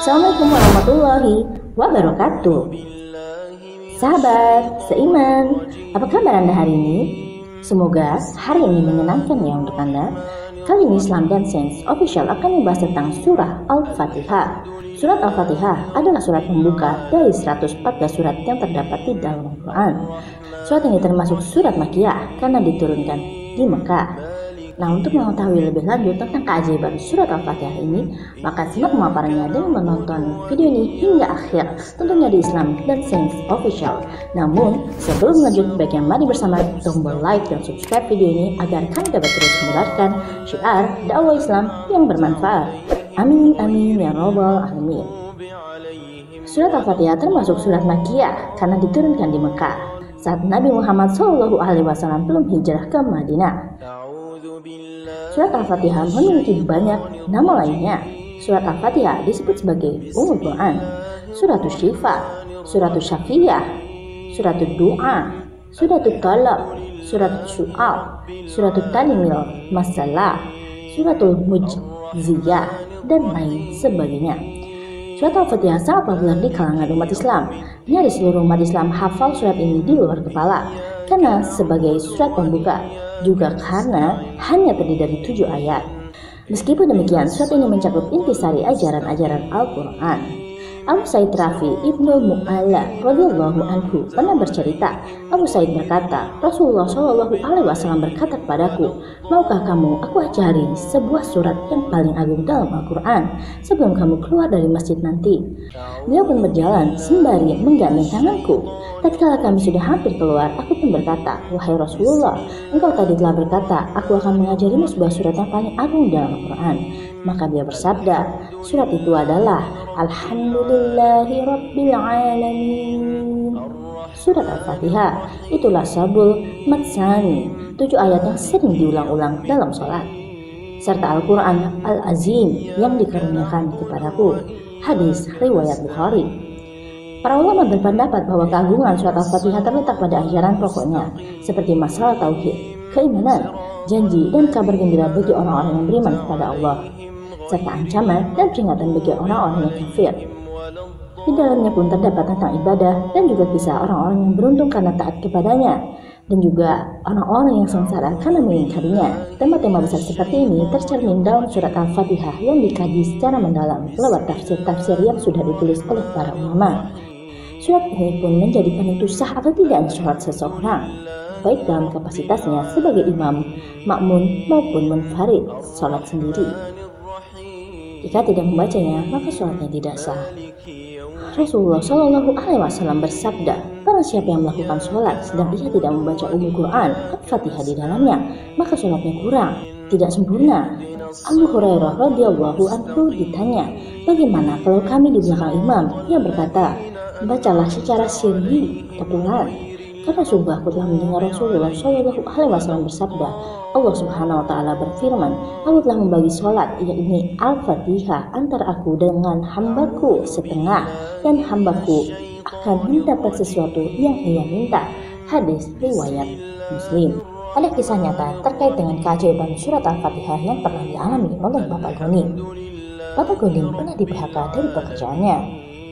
Assalamualaikum warahmatullahi wabarakatuh. Sahabat seiman, apa kabar Anda hari ini? Semoga hari ini menyenangkan ya untuk Anda. Kali ini Islam dan Sains Official akan membahas tentang surah Al-Fatihah. Surat Al-Fatihah adalah surat pembuka dari 114 surat yang terdapat di dalam Al-Quran. Surat ini termasuk surat Makkiyah karena diturunkan di Mekah. Nah, untuk mengetahui lebih lanjut tentang keajaiban surat Al-Fatihah ini, maka simak pemaparannya dengan menonton video ini hingga akhir, tentunya di Islam dan Sains Official. Namun, sebelum lanjut, baiknya mari bersama tombol like dan subscribe video ini agar kami dapat terus menyebarkan syiar dakwah Islam yang bermanfaat. Amin amin ya robbal alamin. Surat Al-Fatihah termasuk surat Makkiyah karena diturunkan di Mekah saat Nabi Muhammad SAW belum hijrah ke Madinah. Surat Al-Fatihah memiliki banyak nama lainnya. Surat Al-Fatihah disebut sebagai Ummul Quran, Suratul Syifa, Suratul Syafiyah, Suratul Du'a, Suratul Talaq, Suratul Syu'al, Suratul Tanimil Masalah, Suratul Mujziyah, dan lain sebagainya. Surat Al-Fatihah sangat populer di kalangan umat Islam. Nyaris seluruh umat Islam hafal surat ini di luar kepala karena sebagai surat pembuka, juga karena hanya terdiri dari 7 ayat. Meskipun demikian, surat ini mencakup intisari ajaran-ajaran Al-Quran. Abu Sa'id Rafi Ibnu Mu'alla radhiyallahu anhu pernah bercerita, Abu Sa'id berkata, Rasulullah SAW berkata kepadaku, maukah kamu aku ajari sebuah surat yang paling agung dalam Al-Quran sebelum kamu keluar dari masjid nanti? Beliau pun berjalan sembari menggandeng tanganku. Tatkala kami sudah hampir keluar, aku pun berkata, wahai Rasulullah, engkau tadi telah berkata, aku akan mengajarimu sebuah surat yang paling agung dalam Al-Quran. Maka dia bersabda, surat itu adalah Alhamdulillahi Rabbil Alamin. Surat Al-Fatihah itulah sabul matsani, 7 ayat yang sering diulang-ulang dalam sholat, serta Al-Quran Al-Azim yang dikaruniakan kepadaku. Hadis riwayat Bukhari. Para ulama berpendapat bahwa keagungan surat Al-Fatihah terletak pada ajaran pokoknya, seperti masalah tauhid, keimanan, janji, dan kabar gembira bagi orang-orang yang beriman kepada Allah, serta ancaman dan peringatan bagi orang-orang yang kafir. Di dalamnya pun terdapat tentang ibadah dan juga kisah orang-orang yang beruntung karena taat kepadanya, dan juga orang-orang yang sengsara karena mengingkarinya. Tema-tema besar seperti ini tercermin dalam surat Al-Fatihah yang dikaji secara mendalam lewat tafsir-tafsir yang sudah ditulis oleh para ulama. Surat ini pun menjadi penentu sah atau tidaknya sholat seseorang, baik dalam kapasitasnya sebagai imam, makmun, maupun munfarid, sholat sendiri. Jika tidak membacanya, maka sholatnya tidak sah. Rasulullah SAW bersabda, barang siapa yang melakukan sholat sedang ia tidak membaca Ummul Quran, Al-Fatihah di dalamnya, maka sholatnya kurang, tidak sempurna. Abu Hurairah radhiyallahu anhu ditanya, bagaimana kalau kami di belakang imam? Ia berkata, bacalah secara sirri atau pelan, karena sungguh aku telah mendengar Rasulullah SAW bersabda, Allah Subhanahu wa Ta'ala berfirman, aku telah membagi sholat, yakni Al-Fatihah, antara aku dengan hambaku setengah, dan hambaku akan mendapat sesuatu yang ia minta. Hadis riwayat Muslim. Ada kisah nyata terkait dengan keajaiban surat Al-Fatihah yang pernah dialami oleh Bapak Gonim. Bapak Gonim pernah di-PHK dari pekerjaannya.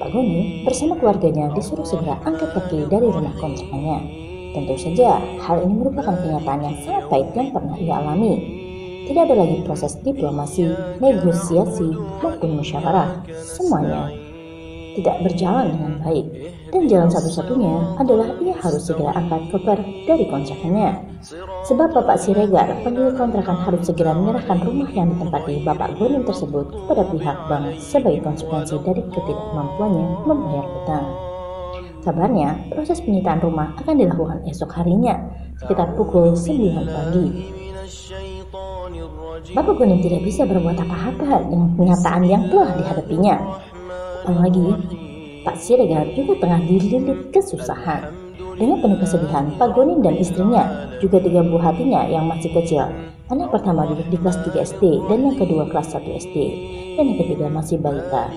Pak Goni bersama keluarganya disuruh segera angkat kaki dari rumah kontrakannya. Tentu saja hal ini merupakan kenyataan yang sangat pahit yang pernah ia alami. Tidak ada lagi proses diplomasi, negosiasi, maupun musyawarah. Semuanya tidak berjalan dengan baik. Dan jalan satu-satunya adalah ia harus segera angkat koper dari kontrakannya. Sebab Bapak Siregar, pemilik kontrakan, harus segera menyerahkan rumah yang ditempati Bapak Gonim tersebut kepada pihak bank sebagai konsekuensi dari ketidakmampuannya membayar hutang. Kabarnya, proses penyitaan rumah akan dilakukan esok harinya, sekitar pukul 9 pagi. Bapak Gonim tidak bisa berbuat apa-apa dengan kenyataan yang telah dihadapinya. Apalagi, Pak Siregar juga tengah dililit kesusahan. Dengan penuh kesedihan, Pak Gonim dan istrinya, juga 3 buah hatinya yang masih kecil, anak pertama duduk di kelas 3 SD dan yang kedua kelas 1 SD, dan yang ketiga masih balita.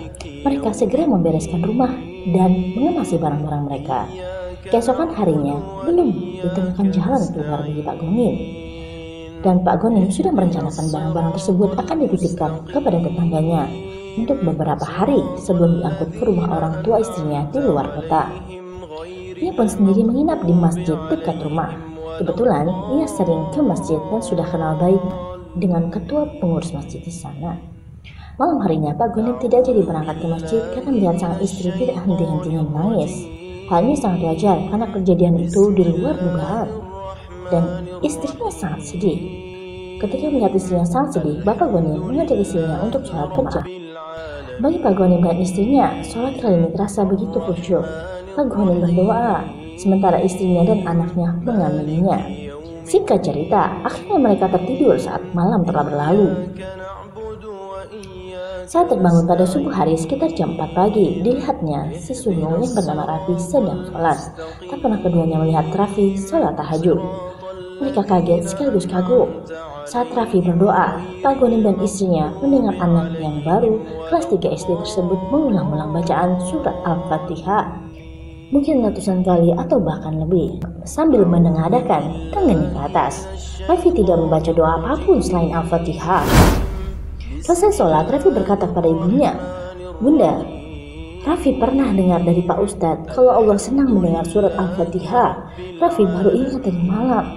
Mereka segera membereskan rumah dan mengemasi barang-barang mereka. Keesokan harinya, belum ditemukan jalan keluar bagi Pak Gonim. Dan Pak Gonim sudah merencanakan barang-barang tersebut akan dititipkan kepada tetangganya. untuk beberapa hari sebelum diangkut ke rumah orang tua istrinya di luar kota. Ia pun sendiri menginap di masjid dekat rumah. Kebetulan ia sering ke masjid dan sudah kenal baik dengan ketua pengurus masjid di sana. Malam harinya Pak Ghanim tidak jadi berangkat ke masjid karena melihat sang istri tidak henti-hentinya menangis. Hal ini sangat wajar karena kejadian itu di luar dugaan dan istrinya sangat sedih. Ketika melihat istrinya sangat sedih, Bapak Ghanim mengajak istrinya untuk sholat berjamaah. Bagi Pak Ghanim dan istrinya, sholat kali ini terasa begitu khusyuk. Pak Ghanim berdoa, sementara istrinya dan anaknya mengamininya. Singkat cerita, akhirnya mereka tertidur saat malam telah berlalu. Saat terbangun pada subuh hari sekitar jam 4 pagi, dilihatnya si sulung yang bernama Raffi sedang sholat. Tak pernah keduanya melihat Raffi sholat tahajud. Mereka kaget sekaligus kagum. Saat Raffi berdoa, Pak Ghanim dan istrinya mendengar anak yang baru kelas 3 SD tersebut mengulang-ulang bacaan surat Al-Fatihah. Mungkin ratusan kali atau bahkan lebih, sambil menengadahkan tangannya ke atas. Raffi tidak membaca doa apapun selain Al-Fatihah. Selesai sholat, Raffi berkata pada ibunya, "Bunda, Raffi pernah dengar dari Pak Ustadz kalau Allah senang mendengar surat Al-Fatihah. Raffi baru ingat tadi malam."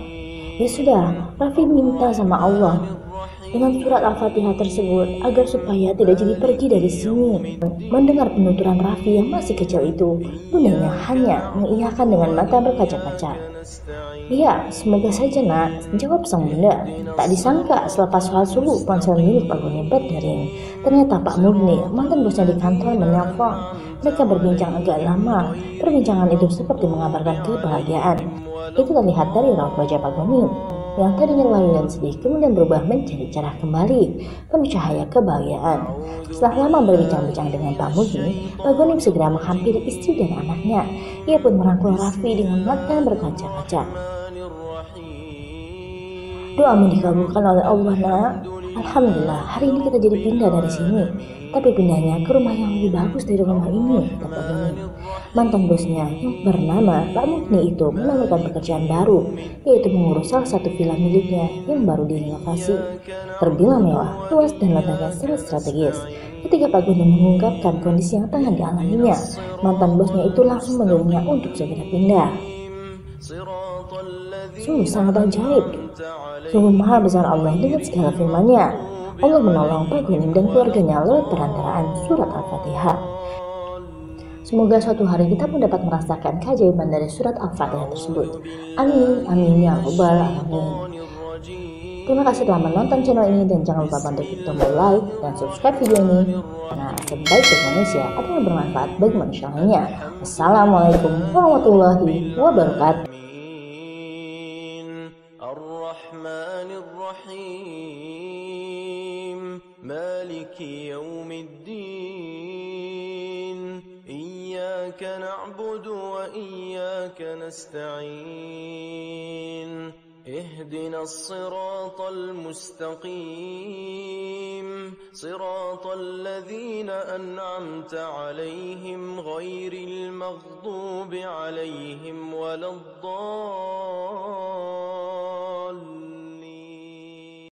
Ya sudah, Raffi minta sama Allah dengan surat Al-Fatihah tersebut agar supaya tidak jadi pergi dari sini. Mendengar penuturan Raffi yang masih kecil itu, bundanya hanya mengiyakan dengan mata berkaca-kaca. "Iya, semoga saja nak," jawab sang bunda. Tak disangka selepas sholat subuh ponsel milik Pak Ghanim berdering. Ternyata Pak Murni, mantan bosnya di kantor, menelpon. Mereka berbincang agak lama. Perbincangan itu seperti mengabarkan kebahagiaan. Itu terlihat dari raut wajah Pak Ghanim yang tadinya layu dan sedih kemudian berubah menjadi cerah kembali, penuh cahaya kebahagiaan. Setelah lama berbincang-bincang dengan Pak Murni, Pak Ghanim segera menghampiri istri dan anaknya. Ia pun merangkul Raffi dengan mata berkaca-kaca. "Doamu dikabulkan oleh Allah, nak. Alhamdulillah, hari ini kita jadi pindah dari sini. Tapi pindahnya ke rumah yang lebih bagus dari rumah ini," kata Pak Ghanim. Mantan bosnya yang bernama Pak Murni itu menemukan pekerjaan baru, yaitu mengurus salah satu villa miliknya yang baru direnovasi. Terbilang mewah, luas dan letaknya sangat strategis. Ketika Pak Ghanim mengungkapkan kondisi yang tengah dialaminya, mantan bosnya itu langsung menyuruhnya untuk segera pindah. Sungguh sangat ajaib. Sungguh maha besar Allah dengan segala firman-Nya. Allah menolong Pak Ghanim dan keluarganya lewat perantaraan surat Al-Fatihah. Semoga suatu hari kita pun dapat merasakan keajaiban dari surat Al-Fatihah tersebut. Amin, amin ya rabbal alamin. Terima kasih telah menonton channel ini dan jangan lupa bantu klik tombol like dan subscribe video ini karena sebaik bagi manusia atau yang bermanfaat bagi manusia lainnya. Wassalamualaikum warahmatullahi wabarakatuh. مالك يوم الدين إياك نعبد وإياك نستعين اهدنا الصراط المستقيم صراط الذين أنعمت عليهم غير المغضوب عليهم ولا الضالين